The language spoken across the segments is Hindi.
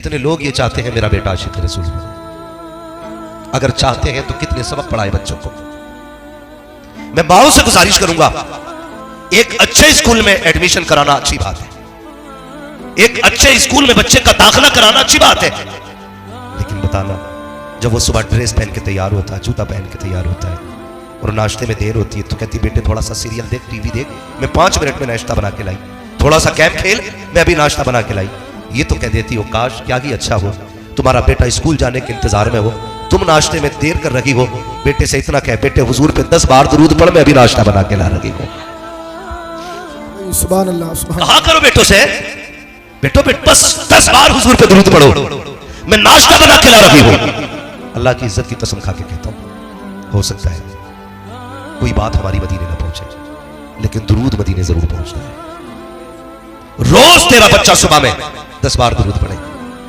कितने लोग ये चाहते हैं मेरा बेटा आशिक रसूल बने। अगर चाहते हैं तो कितने सबक पढ़ाए बच्चों को। मैं माओ से गुजारिश करूंगा, एक अच्छे स्कूल में एडमिशन कराना अच्छी बात है, एक अच्छे स्कूल में बच्चे का दाखिला कराना अच्छी बात है, लेकिन बताना जब वो सुबह ड्रेस पहन के तैयार होता है, जूता पहन के तैयार होता है और नाश्ते में देर होती है तो कहती बेटे थोड़ा सा सीरियल देख, टीवी देख, मैं 5 मिनट में नाश्ता बना के लाई, थोड़ा सा कैम खेल, मैं अभी नाश्ता बना के लाई। ये तो कह देती हो काश क्या ही अच्छा हो तुम्हारा बेटा स्कूल जाने के इंतजार में हो, तुम नाश्ते में देर कर रही हो, बेटे से इतना कह बेटे हुजूर पे 10 बार दुरूद पढ़, मैं अभी नाश्ता बना के ला रही हो। सुभान अल्लाह, सुभान कहा करो बेटों से, बेटो बस 10 बार हुजूर पे दुरूद पढ़ो, मैं नाश्ता बना के ला रही हूं। अल्लाह की इज्जत की कसम खा के कहता हूं, हो सकता है कोई बात हमारी मदीने ना पहुंचे, लेकिन दुरूद मदीने जरूर पहुंचता है। रोज तेरा बच्चा सुबह में 10 बार दुरूद पढ़े।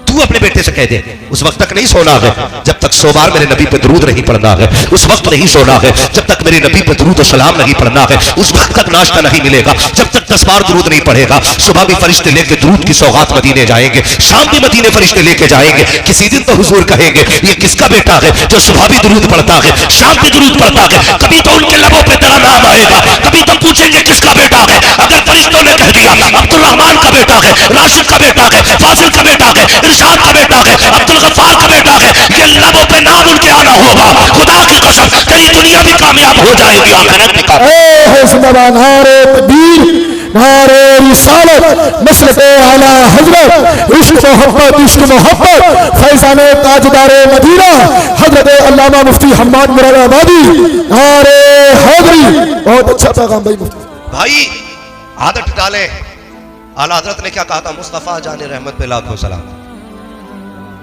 तू अपने बेटे से कह दे उस वक्त तक नहीं सोना है जब तक 100 बार मेरे नबी पे दुरूद नहीं पढ़ना है, उस वक्त नहीं सोना है जब तक मेरे नबी पे दुरूद और सलाम नहीं पढ़ना है, उस वक्त तक नाश्ता नहीं मिलेगा जब तक 10 बार दुरूद नहीं पढ़ेगा। सुबह भी फरिश्ते लेके दुरूद की सौगात मदीने जाएंगे, शाम भी मदीने फरिश्ते लेके जाएंगे। किसी दिन तो हुजूर कहेंगे ये किसका बेटा है जो सुबह भी दुरूद पढ़ता है, शाम भी दुरूद पढ़ता है। कभी तो उनके लबों पे तेरा नाम आएगा, कभी तो पूछेंगे किसका बेटा है। अगर फरिश्तों ने कह दिया अब्दुल रहमान का बेटा है, राशिद का बेटा है, फाजिल का बेटा है, इरशाद का बेटा है, अब्दुल गफ्फार का बेटा है, ये लबों पे नाम उनके आना होगा। खुदा की कसम तेरी दुनिया भी कामयाब हो जाएगी, आखिरत भी कामयाब। जिंदाबाद नारे तकबीर, नारे रिसालत, मसलके आला हजरत, इश्क मोहब्बत, इश्क मोहब्बत, फैजाने ताजदारे मदीना हजरत अल्लामा मुफ्ती हम्माद मुरादाबादी, नारे हैदरी। बहुत अच्छा पैगाम भाई मुफ्ती भाई, आदत डाले। आला हजरत ने क्या कहा था, मुस्तफा जाने रहमत पे लाखों सलाम।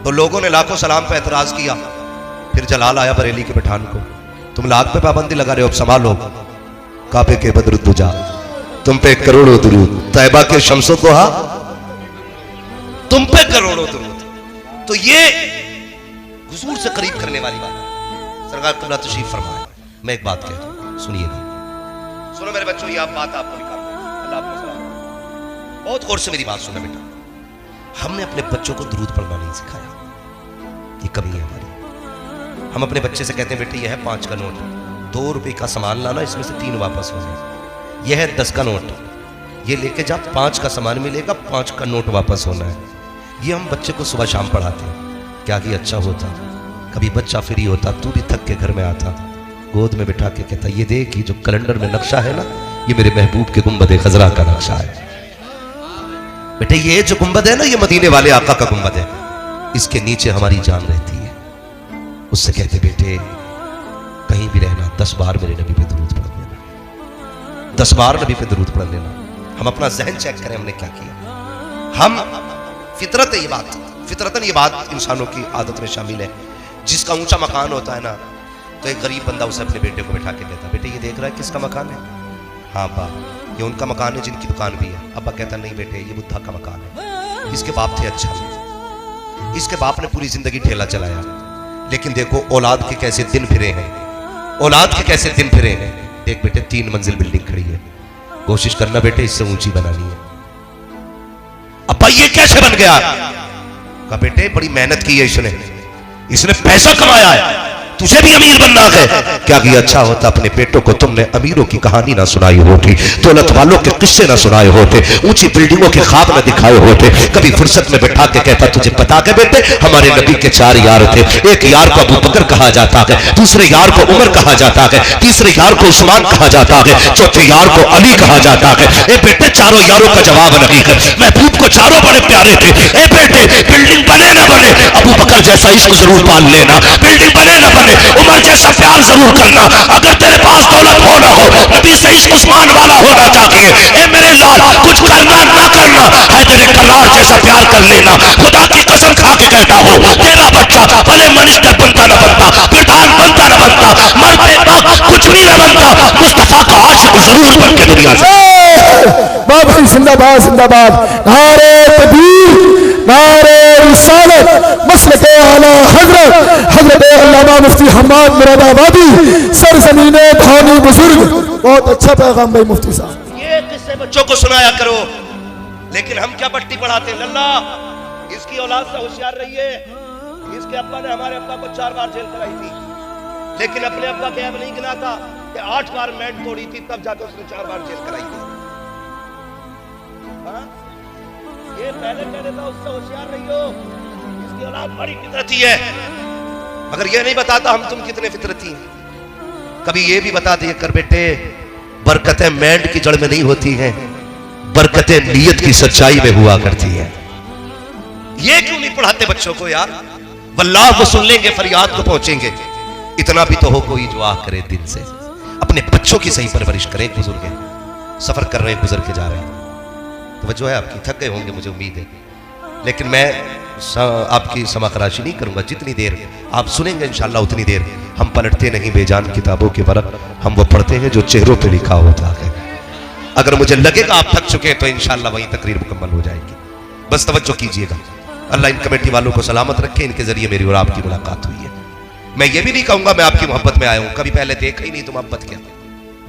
तो लोगों ने लाखों सलाम पे एतराज किया, फिर जलाल आया बरेली के पठान को, तुम लाख पे पाबंदी लगा रहे हो, अब संभालो। काबे के बदरुद्दुजा तुम पे करोड़ों दुरूद, तैबा के शम्सो को हा तुम पे करोड़ों दुरूद। तो ये हुजूर से करीब करने वाली बात है। सरकार क़िबला तशरीफ फरमाए। मैं एक बात कहता हूं, सुनिएगा, सुनो मेरे बच्चों, ये आप बात आपको निकाल, अल्लाह आपको सलाम। बहुत गौर से मेरी बात सुनना बेटा, हमने अपने बच्चों को दुरूद पढ़ना नहीं सिखाया, ये कमी है हमारी। हम अपने बच्चे से कहते हैं बेटे यह है 5 का नोट, 2 रुपए का सामान लाना, इसमें से 3 वापस हो जाए। यह है 10 का नोट, ये लेके जा, 5 का सामान मिलेगा, 5 का नोट वापस होना है। ये हम बच्चे को सुबह शाम पढ़ाते हैं। क्या ही अच्छा होता कभी बच्चा फ्री होता, तू भी थक के घर में आता, गोद में बिठा के कहता ये देख ये जो कैलेंडर में नक्शा है ना, ये मेरे महबूब के गुंबद खजरा का नक्शा है। बेटे ये जो गुंबद है ना, ये मदीने वाले आका का गुंबद है, इसके नीचे हमारी जान रहती है। उससे कहते बेटे कहीं भी रहना 10 बार मेरे नबी पे दुरूद पढ़ लेना, 10 बार नबी पे दुरूद पढ़ लेना। हम अपना जहन चेक करें हमने क्या किया। हम फितरत है, ये बात फितरतन ये बात इंसानों की आदत में शामिल है। जिसका ऊंचा मकान होता है ना, तो एक गरीब बंदा उसे अपने बेटे को बैठा के कहता बेटे ये देख रहा है किसका मकान है? हाँ अब्बा ये उनका मकान है जिनकी दुकान भी है। अब्बा कहता नहीं बेटे ये बुद्धा का मकान है, इसके बाप थे अच्छा, इसके बाप ने पूरी जिंदगी ठेला चलाया, लेकिन देखो औलाद के कैसे दिन फिरे हैं, औलाद के कैसे दिन फिरे हैं। देख बेटे 3 मंजिल बिल्डिंग खड़ी है, कोशिश करना बेटे इससे ऊंची बनानी है। अब्बा ये कैसे बन गया? कहा बेटे बड़ी मेहनत की है इसने पैसा कमाया है, तुझे भी अमीर बनना है। क्या ही अच्छा होता अपने बेटों को तुमने अमीरों की कहानी ना सुनाई होती, दौलत वालों के किस्से ना सुनाए होते, ऊंची बिल्डिंगों के ख्वाब ना दिखाए होते। कभी फुर्सत में बैठा के कहता तुझे पता है बेटे हमारे नबी के 4 यार थे, एक यार को अबू बकर कहा जाता है, दूसरे यार को उमर कहा जाता है, तीसरे यार को उस्मान कहा जाता है, चौथे यार को अली कहा जाता है। ए बेटे चारों यारों का जवाब नहीं है, महबूब को चारों बड़े प्यारे थे। ए बेटे बिल्डिंग बने ना बने अबू बकर जैसा इश्क जरूर पाल लेना, बिल्डिंग बने ना बने उमर जैसा प्यार जरूर करना। अगर तेरे पास दौलत हो ना हो, नबी से इश्क उस्मान वाला होना चाहिए। ए मेरे लाल कुछ करना ना करना है तेरे करार जैसा प्यार कर लेना। खुदा की कसम खा के कहता हूँ तेरा बच्चा भले मिनिस्टर बनता ना बनता, प्रधान बनता ना बनता, मरते वक्त कुछ भी ना बनता, मुस्तफा का आशिक जरूर बन के दुनिया से। बाबा जिंदाबाद, जिंदाबाद, नारे तकबीर, नारे रिसालत, मसलके आला हजरत, हजरत अल्लामा मुफ्ती हम्माद मुरादाबादी, सरजमीने धानी बुजुर्ग। बहुत अच्छा पैगाम भाई मुफ्ती साहब। ये किस्से बच्चों को सुनाया करो, लेकिन हम क्या पट्टी पढ़ाते हैं, लल्ला इसकी औलाद से होशियार रहिए। इसके अब्बा ने हमारे अब्बा को 4 बार जेल कराई थी, लेकिन अपने अब्बा के ऐब नहीं गिना था कि 8 बार मैट तोड़ी थी, तब जाकर उसने 4 बार जेल कराई थी। हाँ? ये पहले कह रहा था उससे होशियार रहियो, इसकी औलाद बड़ी फितरती है। मगर ये नहीं बताता हम तुम कितने फितरती हैं। कभी ये भी बता दिए कर बेटे, बरकतें मैंड की जड़ में नहीं होती हैं, बरकतें नीयत की सच्चाई में हुआ करती है। ये क्यों नहीं पढ़ाते बच्चों को यार? वल्लाह वो सुन लेंगे, फरियाद को पहुंचेंगे। इतना भी तो हो कोई जो आ करे दिल से। अपने बच्चों की सही परवरिश करें। बुजुर्ग हैं, सफर कर रहे हैं, गुजर के जा रहे हैं, तो जो है आपकी थक गए होंगे मुझे उम्मीद है, लेकिन मैं आपकी समाखराशी नहीं करूंगा। जितनी देर आप सुनेंगे इंशाल्लाह उतनी देर हम पलटते नहीं बेजान किताबों के वरक, हम वो पढ़ते हैं जो चेहरों पे लिखा होता है। अगर मुझे लगेगा आप थक चुके हैं तो इंशाल्लाह वहीं तकरीर मुकम्मल हो जाएगी। बस तवज्जो कीजिएगा। अल्लाह इन कमेटी वालों को सलामत रखे, इनके जरिए मेरी और आपकी मुलाकात हुई है। मैं ये भी नहीं कहूंगा मैं आपकी मोहब्बत में आया हूं, कभी पहले देखा ही नहीं तो मोहब्बत क्या,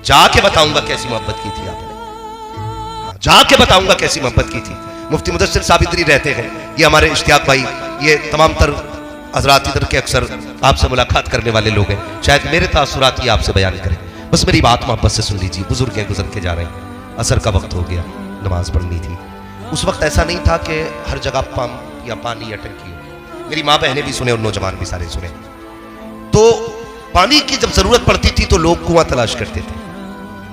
जाके बताऊंगा कैसी मोहब्बत की थी आपने, जाके बताऊंगा कैसी मोहब्बत की थी। मुफ्ती मुदस्सिर साहब इधर ही रहते हैं, ये हमारे इश्तियाक भाई, ये तमाम तर हजरात इधर के अक्सर आपसे मुलाकात करने वाले लोग हैं, शायद मेरे तासुरात ये आपसे बयान करें। बस मेरी बात मोहब्बत से सुन लीजिए। बुजुर्ग हैं, गुजर के जा रहे हैं, असर का वक्त हो गया, नमाज पढ़नी थी। उस वक्त ऐसा नहीं था कि हर जगह पंप या पानी या टंकी हो। मेरी माँ बहनें भी सुने और नौजवान भी सारे सुने। तो पानी की जब जरूरत पड़ती थी तो लोग कुआं तलाश करते थे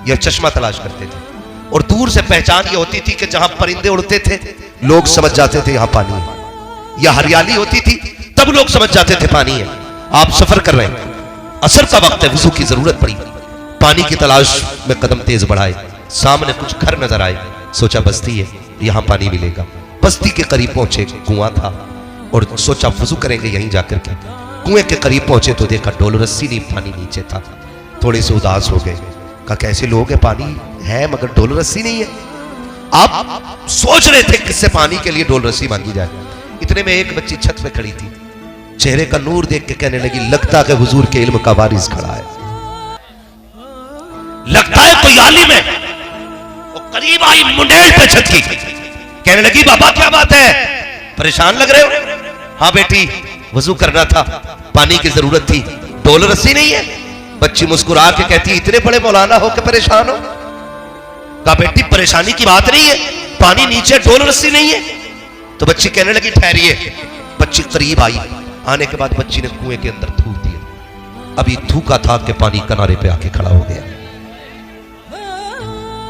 या चश्मा तलाश करते थे, और दूर से पहचान ये होती थी कि जहां परिंदे उड़ते थे लोग समझ जाते थे यहां पानी है, या हरियाली होती थी तब लोग समझ जाते थे पानी है। आप सफर कर रहे हैं, असर का वक्त है, वुजू की जरूरत पड़ी, पानी की तलाश में कदम तेज बढ़ाए, सामने कुछ घर नजर आए, सोचा बस्ती है यहां पानी मिलेगा। बस्ती के करीब पहुंचे, कुआं था, और सोचा वुजू करेंगे यहीं जाकर के। कुएं के करीब पहुंचे तो देखा डोल रस्सी नहीं, पानी नीचे था। थोड़े से उदास हो गए, कहा कैसे लोग हैं, पानी है मगर डोल रस्सी नहीं है। आप सोच रहे थे किससे पानी के लिए डोल रस्सी मांगी जाए। इतने में एक बच्ची छत पे खड़ी थी, चेहरे का नूर देख के कहने लगी लगता है हुजूर के इल्म का वारिस खड़ा है, लगता है कोई आलिम है। वो करीब आई, मुंडेर पे छत की, कहने लगी बाबा क्या बात है, परेशान लग रहे हो? हाँ बेटी वजू करना था, पानी की जरूरत थी, डोल रस्सी नहीं है। बच्ची मुस्कुरा के कहती इतने बड़े मौलाना हो के परेशान हो? कहा बेटी परेशानी की बात नहीं है, पानी नीचे डोल रस्सी नहीं है। तो बच्ची कहने लगी ठहरिए। बच्ची करीब आई, आने के बाद बच्ची ने कुएं के अंदर थूक दिया। अभी थूका था कि पानी किनारे पे आके खड़ा हो गया।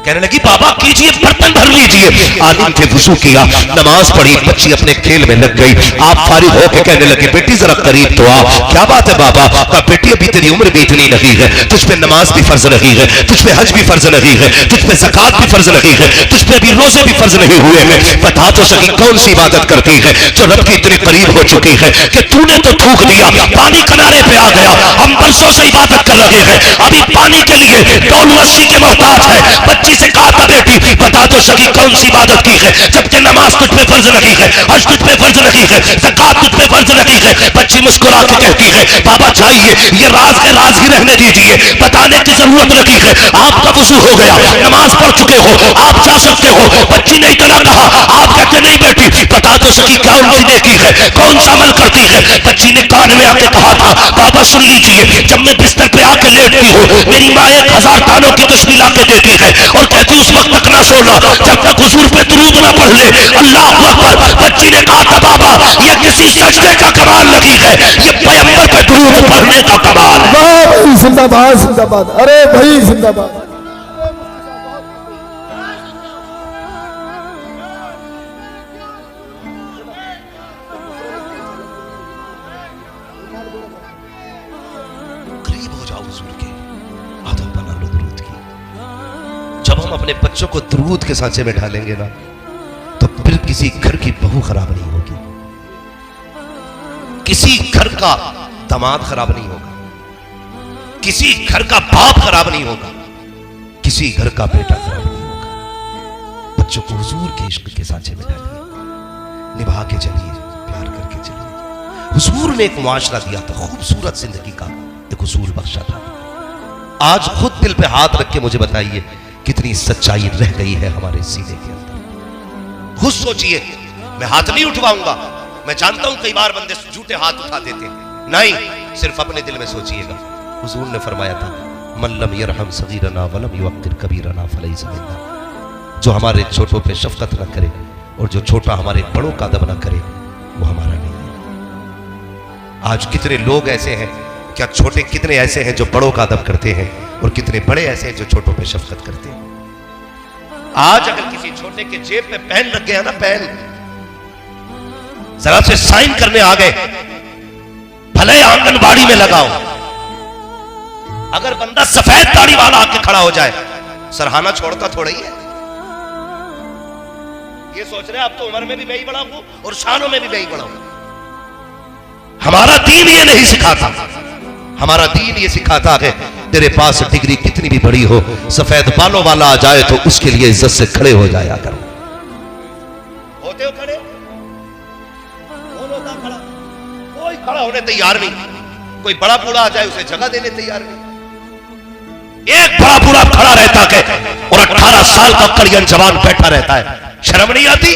कहने लगी बाबा कीजिए, बर्तन भर लीजिए। आलिम थे, वुजू किया, नमाज पढ़ी, बच्ची अपने खेल में लग गई। आप फारिग होकर कहने लगे बेटी जरा करीब तो आ, क्या बात है बाबा? कहा बेटी अभी तेरी उम्र भी इतनी नहीं है, तुझ पे नमाज भी फर्ज नहीं है, तुझ पे हज भी फर्ज नहीं है, तुझ पे ज़कात भी फर्ज नहीं है, तुझ पे अभी रोजे भी फर्ज नहीं हुए हैं। बता तो सही कौन सी इबादत करती है जो रब के इतने करीब हो चुकी है कि तूने तो थूक दिया, पानी किनारे पे आ गया, हम बरसों से इबादत कर रहे हैं, अभी पानी के लिए डोल रस्सी के मोहताज है। बच्ची से कहा था बेटी बता तो सही कौन सी इबादत की है जबकि नमाज तुझ पे फर्ज नहीं है, हज तुझ पे फर्ज नहीं है, ज़कात तुझ पे फर्ज नहीं है। बच्ची मुस्कुरा के कहती है बाबा चाहिए, ये राज है, राज ही रहने दीजिए, बताने की जरूरत नहीं है। आपका वुजू हो गया, नमाज पढ़ चुके हो, आप जा सकते हो। बच्ची ने इतना कहा, आप कहते नहीं बेटी बता तो सही कौन सी नेकी है, कौन सा अमल करती है। बच्ची ने कान में आके कहा था बाबा सुन लीजिए, जब मैं बिस्तर पे आके लेटती हूँ मेरी माँ 1000 तानों की तस्बीह लाके देती है और कहती उस वक्त तक ना सोना जब तक हुजूर पे दुरूद ना पढ़ ले। अल्लाह अकबर। बच्ची ने कहा था बाबा ये किसी सजदे का कमाल नहीं है, ये पैगंबर पे दुरूद पढ़ने का कमाल है। भाई जिंदाबाद जिंदाबाद, अरे भाई जिंदाबाद। करीब हो जाओ हुजूर के, आदत बना लो दुरूद की। जब हम अपने बच्चों को दुरूद के सांचे में ढालेंगे ना तो फिर किसी घर की बहू खराब नहीं होगी, किसी घर का दामाद खराब नहीं होगा, किसी घर का बाप खराब नहीं होगा, किसी घर का बेटा खराब नहीं होगा। बच्चों को हुजूर के इश्क के सांचे में डालिए, निभा के चलिए, प्यार करके चलिए। हुजूर ने एक मुआशरा दिया था, खूबसूरत जिंदगी का एक उसूल बख्शा था। आज खुद दिल पे हाथ रख के मुझे बताइए कितनी सच्चाई रह गई है हमारे सीने के अंदर। खुद सोचिए मैं हाथ नहीं उठवाऊंगा। मैं जानता हूं कई बार बंदे झूठे हाथ उठा देते हैं, नहीं, सिर्फ अपने दिल में सोचिएगा। हुजूर ने फरमाया था, मल्लम यरहम सगीरना वलम युक्किर कबीरना फलैसा मिन्ना। जो हमारे छोटों पे शफकत न करे और जो छोटा हमारे बड़ों का अदब न करे, वो हमारा नहीं है। आज कितने लोग ऐसे हैं, क्या छोटे कितने ऐसे हैं जो बड़ों का अदब करते हैं, और कितने बड़े ऐसे हैं जो छोटों पे शफकत करते हैं। आज अगर किसी छोटे के जेब में पेन रख गया ना, पेन जरा से साइन करने आ गए, भले आंगनबाड़ी में लगाओ, अगर बंदा सफेद दाढ़ी वाला आके खड़ा हो जाए, सरहाना छोड़ता थोड़ा ही है। ये सोच रहे आप तो उम्र में भी मैं ही बड़ा हूं और शानों में भी मैं ही बड़ा हूं। हमारा दीन ये नहीं सिखाता, हमारा दीन ये सिखाता है तेरे पास डिग्री कितनी भी बड़ी हो, सफेद बालों वाला आ जाए तो उसके लिए इज्जत से खड़े हो जाया करो। होते हो खड़े? कौन होता खड़ा? कोई खड़ा होने तैयार नहीं। कोई बड़ा बूढ़ा आ जाए उसे जगह देने तैयार नहीं। एक बड़ा बूढ़ा खड़ा रहता है और 18 साल का कड़ियन जवान बैठा रहता है, शर्म नहीं आती?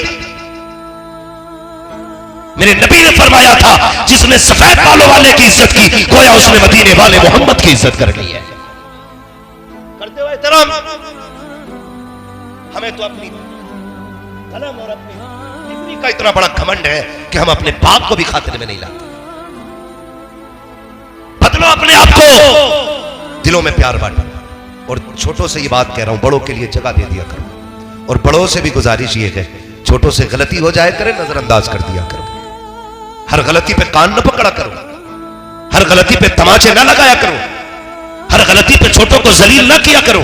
मेरे नबी ने फरमाया था, जिसने सफेद बालों वाले की इज्जत की, गोया उसने मदीने वाले मोहम्मद की इज्जत कर ली है। करते हुए एहतराम। हमें तो अपनी कलम और अपनी डिग्री का इतना बड़ा घमंड है कि हम अपने बाप को भी खातिर में नहीं लाते। बदलो अपने आप को, दिलों में प्यार बांटो। और छोटों से ये बात कह रहा हूं, बड़ों के लिए जगह दे दिया करो। और बड़ों से भी गुजारिश ये है, छोटों से गलती हो जाए करे, नजरअंदाज कर दिया करो। हर गलती पे कान न पकड़ा करो, हर गलती पे तमाचे न लगाया करो, हर गलती पे छोटों को जलील न किया करो।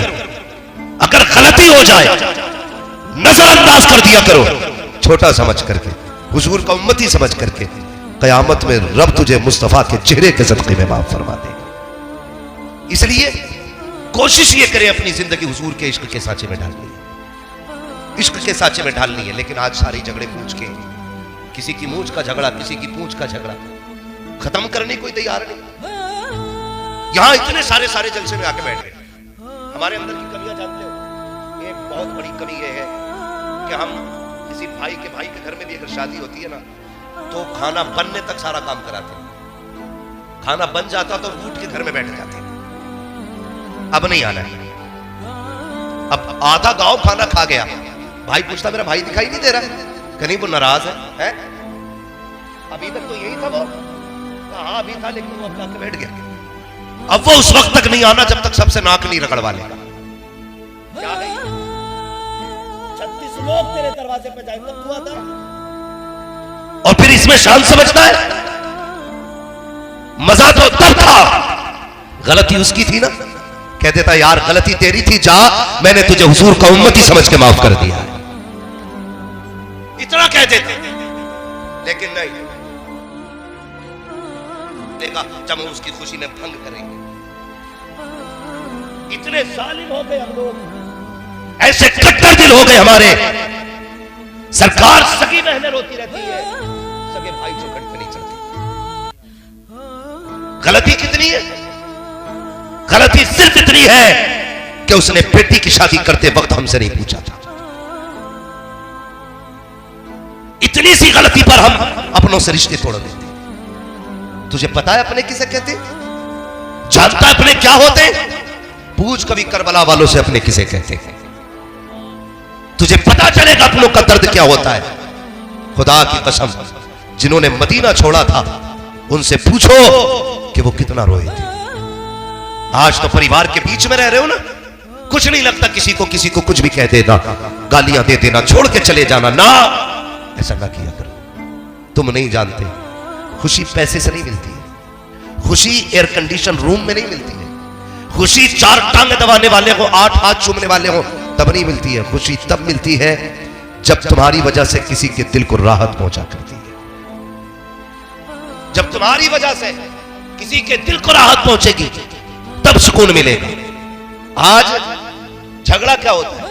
अगर गलती हो जाए, नजरअंदाज कर दिया करो, छोटा समझ करके, हुजूर का उम्मती समझ करके। कयामत में रब तुझे मुस्तफा के चेहरे के सदक़े में माफ फरमा देगा। इसलिए कोशिश ये करें अपनी जिंदगी हुजूर के इश्क के सांचे में डालनी है, इश्क के सांचे में डालनी है। लेकिन आज सारी झगड़े पूछ के, किसी की मूंछ का झगड़ा, किसी की पूंछ का झगड़ा, खत्म करने कोई तैयार नहीं। यहां इतने सारे जलसे में आके बैठ गए। हमारे अंदर की कमियां जानते हो? एक बहुत बड़ी कमी यह है कि हम किसी भाई के घर में भी अगर शादी होती है ना, तो खाना बनने तक सारा काम कराते हैं। खाना बन जाता तो उठ के घर में बैठ जाते हैं, अब नहीं आना है। अब आधा गांव खाना खा गया, भाई पूछता मेरा भाई दिखाई नहीं दे रहा है, कहीं वो नाराज है? अभी तक तो यही था वो, हाँ अभी था, लेकिन वो अपना के बैठ गया। अब वो उस वक्त तक नहीं आना जब तक सबसे नाक नहीं रगड़वा लेगा। क्या है? 36 लोग तेरे दरवाजे पे जाए तब तू आता है, और फिर इसमें शान समझता है? मजा तो तब था, गलती उसकी थी ना। कह देता यार गलती तेरी थी, जा, मैंने तुझे हुजूर का उम्मती समझ के माफ कर दिया। इतना कह देते, लेकिन नहीं देखा, जब हम उसकी खुशी में भंग करेंगे। इतने जालिम हो गए हम लोग, ऐसे कट्टर दिल हो गए हमारे। सरकार सगी बहनें रोती रहती है, सगे भाई चौखट पे नहीं चलते। गलती कितनी है? गलती सिर्फ इतनी है कि उसने बेटी की शादी करते वक्त हमसे नहीं पूछा था। इतनी सी गलती पर हम अपनों से रिश्ते तोड़ देते। तुझे पता है अपने किसे कहते? जानता है अपने क्या होते? पूछ कभी करबला वालों से अपने किसे कहते हैं, तुझे पता चलेगा अपनों का दर्द क्या होता है। खुदा की कसम, जिन्होंने मदीना छोड़ा था उनसे पूछो कि वो कितना रोए थे। आज तो परिवार के बीच में रह रहे हो ना, कुछ नहीं लगता किसी को कुछ भी कह देना, गालियां दे देना, छोड़ के चले जाना। ना, ऐसा ना किया करो। तुम नहीं जानते, खुशी पैसे से नहीं मिलती है, खुशी एयर कंडीशन रूम में नहीं मिलती है, खुशी 4 टांग दबाने वाले हो, 8 हाथ चूमने वाले हो तब नहीं मिलती है। खुशी तब मिलती है जब तुम्हारी वजह से किसी के दिल को राहत पहुंचा करती है। जब तुम्हारी वजह से किसी के दिल को राहत पहुंचेगी तब सुकून मिलेगा। आज झगड़ा क्या होता है?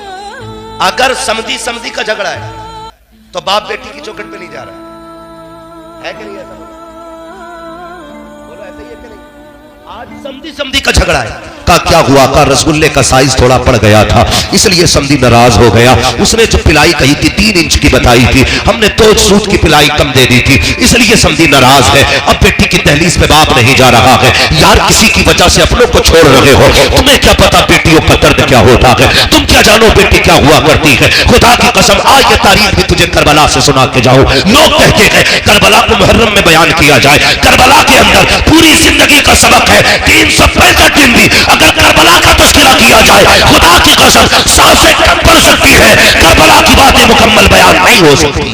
अगर समधी समधी का झगड़ा है तो बाप बेटी की चौखट पे नहीं जा रहा है कि नहीं? ऐसा बोलो, ऐसा ही है कि नहीं? आज समधी समधी का झगड़ा है। का क्या हुआ? का रसगुल्ले का साइज थोड़ा पड़ गया था, इसलिए समधी नाराज हो गया। उसने जो पिलाई कही थी 3 इंच की बताई थी, हमने तो सूट की पिलाई कम दे दी थी, इसलिए समधी नाराज है। अब बेटी की दहलीज पे बाप नहीं जा रहा है। यार किसी की वजह से अपनों को छोड़ रहे हो, तुम्हें क्या पता बेटियों का दर्द क्या होता है? तुम क्या जानो बेटी क्या हुआ करती है? खुदा की कसम आज ये तारीख भी तुझे करबला से सुना के जाऊं। लोग कहते हैं करबला को मुहर्रम में बयान किया जाए। करबला के अंदर पूरी जिंदगी का सबक है। 365 दिन भी अगर करबला का तस्करा किया जाए, खुदा की कसम सांसें कम पड़ सकती है, करबला की बातें मुकम्मल बयान नहीं हो सकती।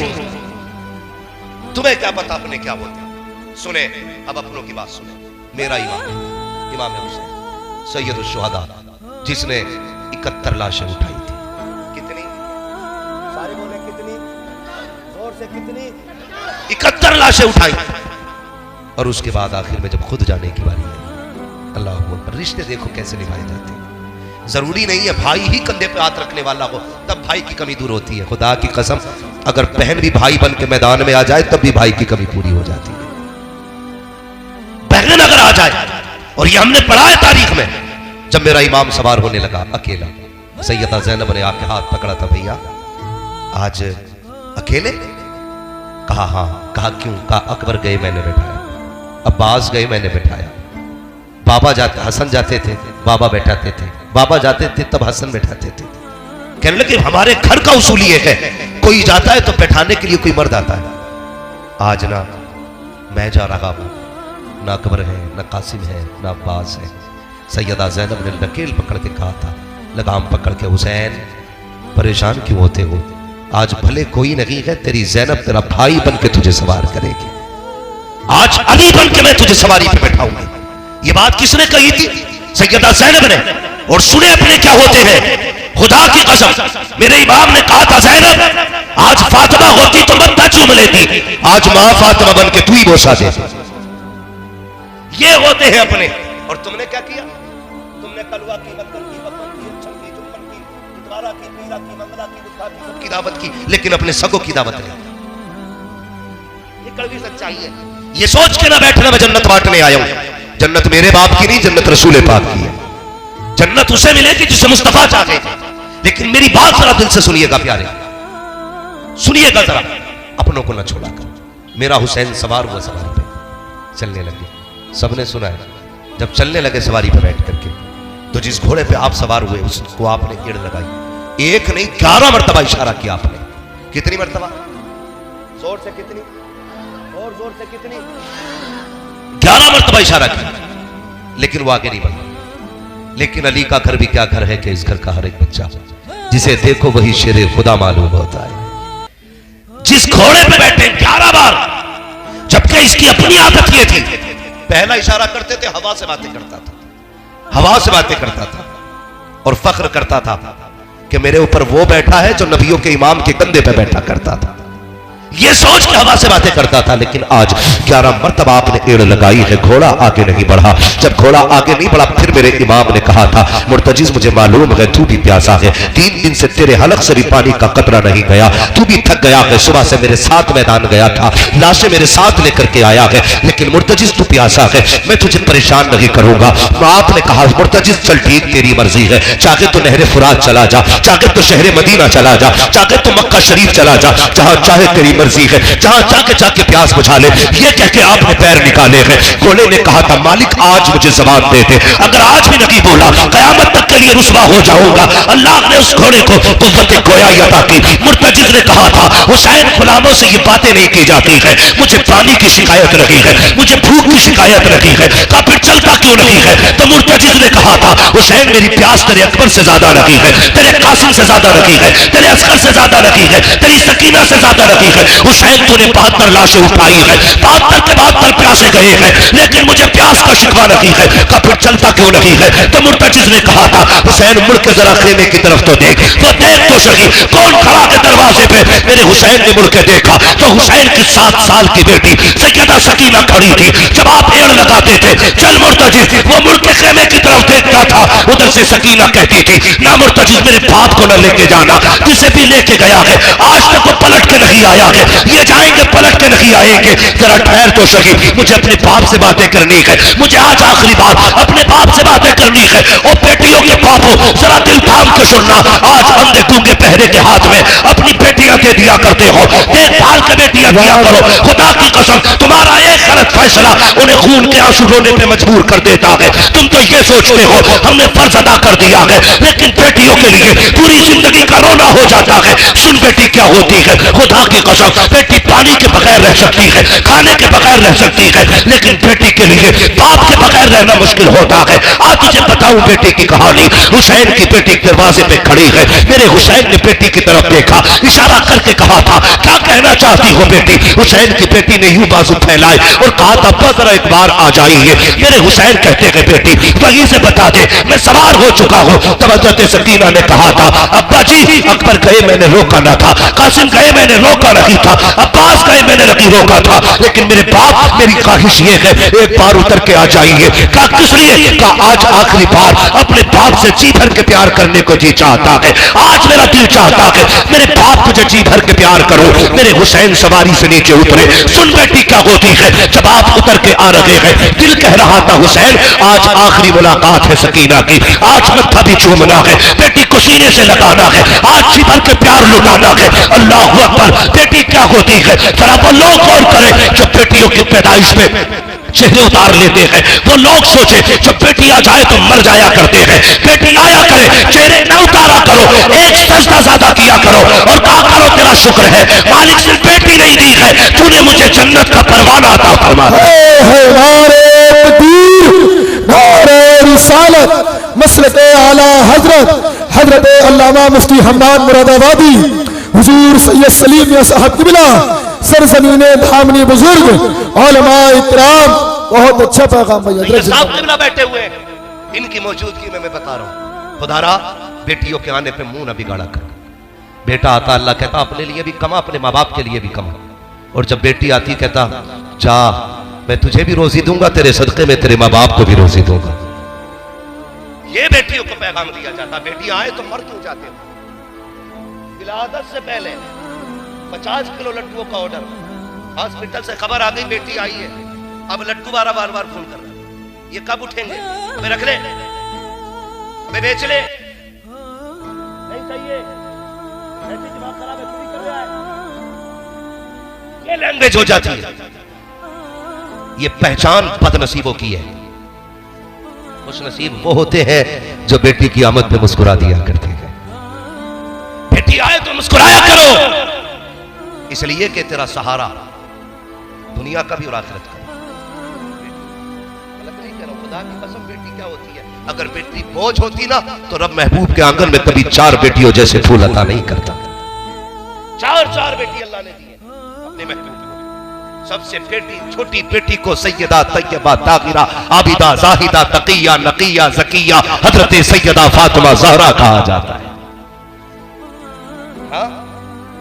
तुम्हें क्या पता अपने क्या होता? सुने अब अपनों की बात सुने। मेरा इमाम हुसैन सैयदुल शुहदा, जिसने 71 लाशें उठाई थी। कितनी? सारे बोले कितनी? जोर से कितनी? 71 लाशें उठाई। और उसके बाद आखिर में जब खुद जाने की बारी है, अल्लाह अकबर, रिश्ते देखो कैसे निभाए जाते हैं। जरूरी नहीं है भाई ही कंधे पे हाथ रखने वाला हो तब भाई की कमी दूर होती है। खुदा की कसम अगर बहन भी भाई बन के मैदान में आ जाए तब भी भाई की कमी पूरी हो जाती है। बहन अगर आ जाए, और ये हमने पढ़ा है तारीख में, जब मेरा इमाम सवार होने लगा अकेला, सैयदा ज़ैनब ने आके हाथ पकड़ा था, भैया आज अकेले? कहा हाँ। कहा क्यों? कहा अकबर गए मैंने बैठाया, अब्बास गए मैंने बैठाया, बाबा जाते हसन जाते थे बाबा बैठाते थे, बाबा जाते थे तब हसन बैठाते थे। कहने लगे हमारे घर का उसूल ये है, कोई जाता है तो बैठाने के लिए कोई मर्द आता है। आज ना मैं जा रहा हूं, ना अकबर है, ना कासिम है, ना अब्बास है। सैयदा ज़ैनब ने नकेल पकड़ के कहा था, लगाम पकड़ के, हुसैन परेशान क्यों होते हो? आज भले कोई नहीं है, तेरी ज़ैनब तेरा भाई बन के तुझे सवार करेगी। आज अली बन के मैं तुझे सवारी पे बैठाऊंगी। ये बात किसने कही थी? सैयदा ज़ैनब ने। और सुने अपने क्या होते हैं। खुदा की कसम मेरे इमाम ने कहा था, ज़ैनब आज फातिमा होती तो बंदा चूम लेती, आज मां फातिमा बन के तू ही बोसा दे। ये होते हैं अपने। और तुमने क्या किया? तुमने कलवा की, बक्कर की, बकन की, अच्छम की, जुम्मन की, इतवारा की, पीरा की, मंगला की, बुद्धा की, सबकी दावत की, लेकिन अपने सगों की दावत नहीं। ये कड़वी सच्चाई है। ये सोच के ना बैठना मैं जन्नत बांटने आया हूं। जन्नत मेरे बाप की नहीं, जन्नत रसूल पाक की है। जन्नत उसे मिलेगी जिसे मुस्तफा चाहे। लेकिन मेरी बात जरा दिल से सुनिएगा प्यारे, सुनिएगा जरा, अपनों को ना छोड़ा कर। मेरा हुसैन सवार हुआ सवारी पे, चलने लगे। सबने सुना है जब चलने लगे सवारी पे बैठ करके, तो जिस घोड़े पे आप सवार हुए उसको आपने एड़ लगाई। एक नहीं 11 मरतबा इशारा किया आपने। कितनी मरतबा? जोर से कितनी? और जोर से कितनी? 11 मरतबा इशारा किया, लेकिन वो आगे नहीं बढ़ा। लेकिन अली का घर भी क्या घर है कि इस घर का हर एक बच्चा जिसे देखो वही शेरे खुदा मालूम होता है। जिस घोड़े पे बैठे 11 बार, जबकि इसकी अपनी आदत ये थी, पहला इशारा करते थे हवा से बातें करता था, हवा से बातें करता था और फख्र करता था कि मेरे ऊपर वो बैठा है जो नबियों के इमाम के कंधे पे बैठा करता था। ये सोच के हवा से बातें करता था। लेकिन आज 11 मरतबा आपने एड़ लगाई है, घोड़ा आगे नहीं बढ़ा। जब घोड़ा आगे नहीं बढ़ा, फिर मेरे इमाम ने कहा था, मुर्तजिज मुझे मालूम है तू भी प्यासा है, 3 दिन से तेरे हलक से भी पानी का कतरा नहीं गया, तू भी थक गया है, सुबह से मेरे साथ मैदान गया था, लाशें मेरे साथ लेकर के आया है, लेकिन मुर्तजिज तू प्यासा है, मैं तुझे परेशान नहीं करूंगा। आपने कहा मुर्तजिज चल ठीक तेरी मर्जी है, चाहे तो नहरे फुरात चला जा, चाहे तो शहर मदीना चला जा, चाहे तो मक्का शरीफ चला जा, जहां चाहे तेरी मर्जी है, जहां जाके प्यास बुझा ले। ये कह के आपने पैर निकाले हैं। घोड़े ने कहा था, मालिक आज मुझे जबान दे दे, अगर आज भी नहीं बोला कयामत तक के लिए रुसवा हो जाऊंगा। अल्लाह ने उस घोड़े को कुव्वत गोयाई अता की। मुर्तजिज ने कहा था, हुसैन गुलामों से ये बातें नहीं की जाती है, मुझे पानी की शिकायत लगी है, मुझे भूख की शिकायत लगी है, का फिर चलता क्यों नहीं है? तो मुर्तजिज ने कहा था, हुसैन मेरी प्यास तेरे अकबर से ज्यादा लगी है, तेरे कासिम से ज्यादा लगी है, तेरे असगर से ज्यादा लगी है, तेरी सकीना से ज्यादा लगी है। हुसैन तूने 72 लाशें उठाई है, 72 के 72 प्यासे गए हैं, लेकिन मुझे प्यास का शिकवा नहीं है, का फिर चलता क्यों नहीं है? तो मुर्तजिज ने कहा था, हुसैन मुड़ के जरा खेमे की तरफ तो देख, तो देख तो सही कौन खड़ा के दरवाजे पे। मेरे हुसैन ने मुड़ के देखा तो हुसैन की 7 साल की बेटी सैयदा सकीना खड़ी थी। जब आप एड़ लगाते थे, चल मुर्तजिज, वो मुड़ के खेमे की तरफ देखता था, उधर से सकीना कहती थी, ना मुर्तजिज मेरे बाप को न लेके जाना, जिसे भी लेके गया है आज तक वो पलट के नहीं आया है, ये जाएंगे पलट के नहीं आएंगे। जरा ठहर तो सही, मुझे अपने बाप से बातें करनी है, मुझे आज आखिरी बार अपने बाप से बातें करनी है। और बेटियों के बापों जरा दिल थाम के सुनना, आज अंधे गूंगे पहरे के हाथ में अपनी बेटियां दे दिया करते हो, देखभाल के बेटियां दिया करो। खुदा की कसम तुम्हारा एक गलत फैसला उन्हें खून के आंसू रोने पे मजबूर कर देता है। तुम तो ये सोचते हो हमने फर्ज अदा कर दिया है, लेकिन बेटियों के लिए पूरी जिंदगी का रोना हो जाता है। सुन बेटी क्या होती है, खुदा की कसम बेटी पानी के बगैर रह सकती है, खाने के बगैर रह सकती है, लेकिन बेटी के लिए बाप के बगैर रहना मुश्किल होता है। आज तुझे बताऊं बेटी की कहानी। हुसैन की बेटी दरवाजे पे खड़ी है, मेरे हुसैन ने बेटी की तरफ देखा, इशारा करके कहा था क्या कहना चाहती हो बेटी। हुसैन की बेटी ने यूं बाजू फैलाए और कहा था अब्बा जरा एक बार आ जाइए। मेरे हुसैन कहते हैं बेटी वहीं से बता दे मैं सवार हो चुका हूं। तब हज़रत सकीना ने कहा था अब्बा जी अकबर गए मैंने रोका ना था, कासिम गए मैंने रोका नहीं था, अब्बास गए मैंने नहीं रोका था, लेकिन मेरे बाप मेरी ख्वाहिश ये है एक बार उतर के आ जाइए। कहा किस लिए? कहा आज आखिरी बार अपने बाप से जी भर के प्यार करने को जी चाहता है। आज मेरा दिल चाहता है मेरे बाप तुझे जी भर के प्यार करो। मेरे हुसैन सवारी से नीचे उतरे। सुन बेटी क्या होती है, जब आप उतर के आ रहे हैं दिल कह रहा था हुसैन आज आखिरी मुलाकात है सकीना की, आज मत्था भी चूमना है, बेटी को सीने से लगाना है, आज जी भर के प्यार लुटाना है। अल्लाह अकबर। बेटी क्या होती है जरा वो लोग गौर करें जब बेटियों की पैदाइश में चेहरे उतार लेते हैं, वो लोग सोचे जब बेटी आ जाए तो मर जाया करते हैं। बेटी आया करे चेहरे न उतारा करो, एक सजदा ज्यादा किया करो और कहा करो तेरा शुक्र है मालिक सिर्फ बेटी नहीं दी है, तूने मुझे जन्नत का परवाना अता फरमा। मसलक आला हजरत हजरत अल्लामा मुफ्ती हम्माद मुरादाबादी हुजूर सैयद सलीम साहब किबला सरजमीने धामनी बुजुर्ग उलमा इकराम, बहुत अच्छा पैगाम भैया बैठे हुए हैं, इनकी मौजूदगी में मैं बता रहा हूं खुदारा बेटियों के आने पे मुंह न बिगाड़ा कर। बेटा आता अल्लाह कहता अपने लिए भी कमा, अपने माँ बाप के लिए भी कमा। और जब बेटी आती कहता जा मैं तुझे भी रोजी दूंगा, तेरे सदके में तेरे माँ बाप को भी रोजी दूंगा। ये बेटियों को पैगाम दिया जाता। बेटी आए तो मर क्यों जाते हो? विलादत से पहले 50 किलो लड्डुओं का ऑर्डर, हॉस्पिटल से खबर आ गई बेटी आई है, अब लड्डू बार बार फोन कर रहा है, ये कब उठेंगे? हमें रख ले, हमें बेच ले, नहीं चाहिए, ऐसे दिमाग खराब है, चोरी कर रहा है, ये लैंग्वेज हो जाती है। ये पहचान बदनसीबों की है। खुश नसीब वो होते हैं जो बेटी की आमद पे मुस्कुरा दिया करते हैं। बेटी आए तो मुस्कुराया करो, इसलिए कि तेरा सहारा दुनिया का भी और आखिरत का। गलत नहीं कह रहा हूं, खुदा की कसम बेटी क्या होती है। अगर बेटी बोझ होती ना तो रब महबूब के आंगन में कभी 4 बेटियों जैसे फूल अता नहीं करता। 4 बेटी अल्लाह ने दी है अपने महबूब को। सबसे बेटी छोटी बेटी को सैयदा तैयबा ताहिरा आबिदा जाहिदा तकिया नकिया जकिया हजरत सैयदा फातिमा ज़हरा कहा जाता है। हाँ?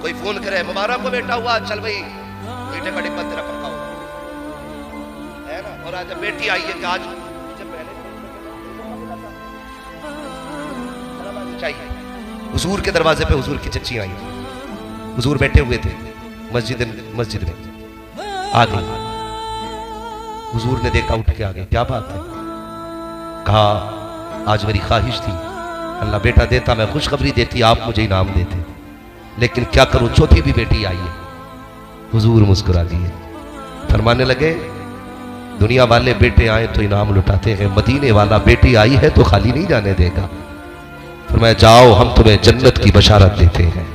कोई फोन करे मुबारक को बेटा हुआ, चल भाई बेटे का डिब्बा तेरा पक्का होगा, है ना। और आज जब बेटी आई है कि आज चाहिए, हुजूर के दरवाजे पे हुजूर की चच्ची आई, हुजूर बैठे हुए थे मस्जिद में, आ गई। हुजूर ने देखा, उठ के आ गए, क्या बात है? कहा आज मेरी ख्वाहिश थी अल्लाह बेटा देता मैं खुशखबरी देती, आप मुझे इनाम देते, लेकिन क्या करूं चौथी भी बेटी आई है। हुजूर मुस्कुरा दिए, फरमाने लगे दुनिया वाले बेटे आए तो इनाम लुटाते हैं, मदीने वाला बेटी आई है तो खाली नहीं जाने देगा। फरमाया जाओ हम तुम्हें जन्नत की बशारत देते हैं।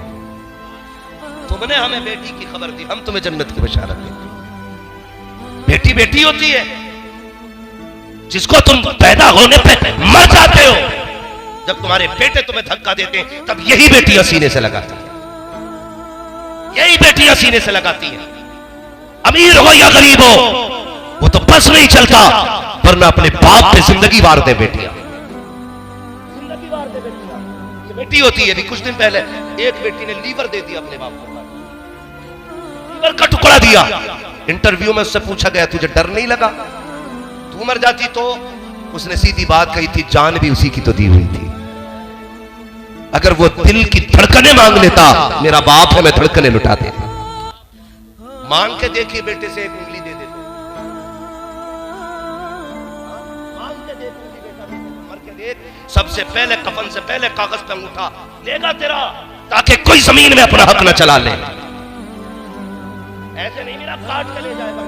तुमने हमें बेटी की खबर दी, हम तुम्हें जन्नत की बशारत देते हैं। बेटी बेटी होती है, जिसको तुम पैदा होने पे मर जाते हो, जब तुम्हारे बेटे तुम्हें धक्का देते हैं तब यही बेटियां सीने से लगाती है, यही बेटियां सीने से लगाती है। अमीर हो या गरीब हो वो तो बस नहीं चलता, वरना अपने बाप पे जिंदगी वार दे बेटियां, जिंदगी वार दे बेटियां। ये बेटी होती है। कुछ दिन पहले एक बेटी ने लीवर दे दिया अपने बाप को, लीवर का टुकड़ा दिया। इंटरव्यू में उससे पूछा गया तुझे डर नहीं लगा तू मर जाती तो? उसने सीधी बात कही थी जान भी उसी की तो दी हुई थी। अगर वो दिल की धड़कने मांग लेता, मेरा बाप है मैं धड़कने लुटा देता। मांग के देखिए बेटे से एक उंगली दे देते, मांग के देख उंगली बेटा दे देते, मर के देख सबसे पहले कफन से पहले कागज पे अंगूठा लेगा तेरा, ताकि कोई जमीन में अपना हक न चला ले। ऐसे नहीं मेरा काट के ले जाएगा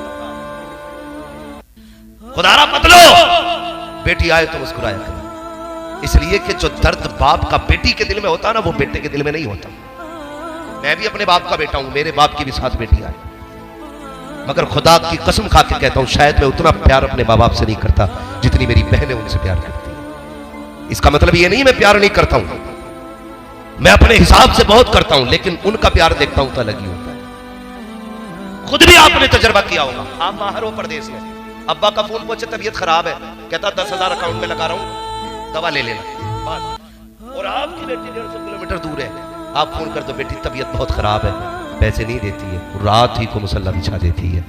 खुदारा बदलो। बेटी आए तो मुस्कुराया करो, इसलिए कि जो दर्द बाप का बेटी के दिल में होता ना, वो बेटे के दिल में नहीं होता। मैं भी अपने बाप का बेटा हूं, मेरे बाप की भी साथ बेटी आई, मगर खुदा की कसम खा के कहता हूं शायद मैं उतना प्यार अपने माँ बाप से नहीं करता जितनी मेरी बहनें उनसे प्यार करती है। इसका मतलब ये नहीं मैं प्यार नहीं करता हूं, मैं अपने हिसाब से बहुत करता हूं, लेकिन उनका प्यार देखता हूं तो अलग ही होता है। खुद भी आपने तजर्बा किया होगा, आप बाहर हो परदेश में, अब्बा का फोन पहुंचे तबीयत खराब है, कहता 10,000 अकाउंट में लगा रहा हूं, दवा ले लेना बस। और आपकी बेटी 150 किलोमीटर दूर है, आप फोन कर दो बेटी तबीयत बहुत खराब है, पैसे नहीं देती है, रात ही को मुसल्ला बिछा देती है,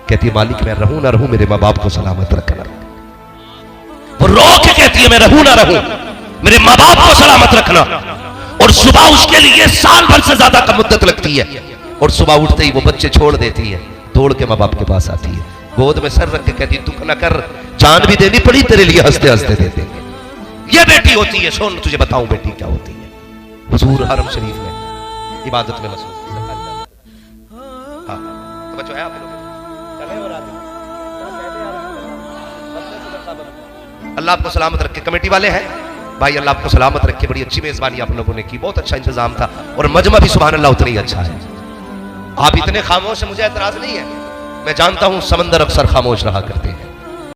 कहती है मालिक मैं रहूं ना रहूं मेरे माँ बाप को सलामत रखना। वो रो के कहती है मैं रहूं ना रहूं मेरे माँ बाप को सलामत रखना। और सुबह उसके लिए साल भर से ज्यादा का मुद्दत लगती है, और सुबह उठते ही वो बच्चे छोड़ देती है, दौड़ के माँ बाप के पास आती है, गोद में सर रख के कहती दुख न कर, जान भी देनी पड़ी तेरे लिए हंसते हंसते दे देंगे। ये बेटी होती है। सुन तुझे बताऊं बेटी क्या होती है। हुजूर हरम शरीफ में इबादत में मसरूफ, हाँ तो बच्चों है आप लोग चले और आते, अल्लाह आपको सलामत रखे। कमेटी वाले हैं भाई, अल्लाह आपको सलामत रखे, बड़ी अच्छी मेजबानी आप लोगों ने की, बहुत अच्छा इंतजाम था, और मजमा भी सुभान अल्लाह उतना ही अच्छा है। आप इतने खामोश हैं, मुझे एतराज नहीं है, मैं जानता हूं समंदर अक्सर खामोश रहा करते हैं,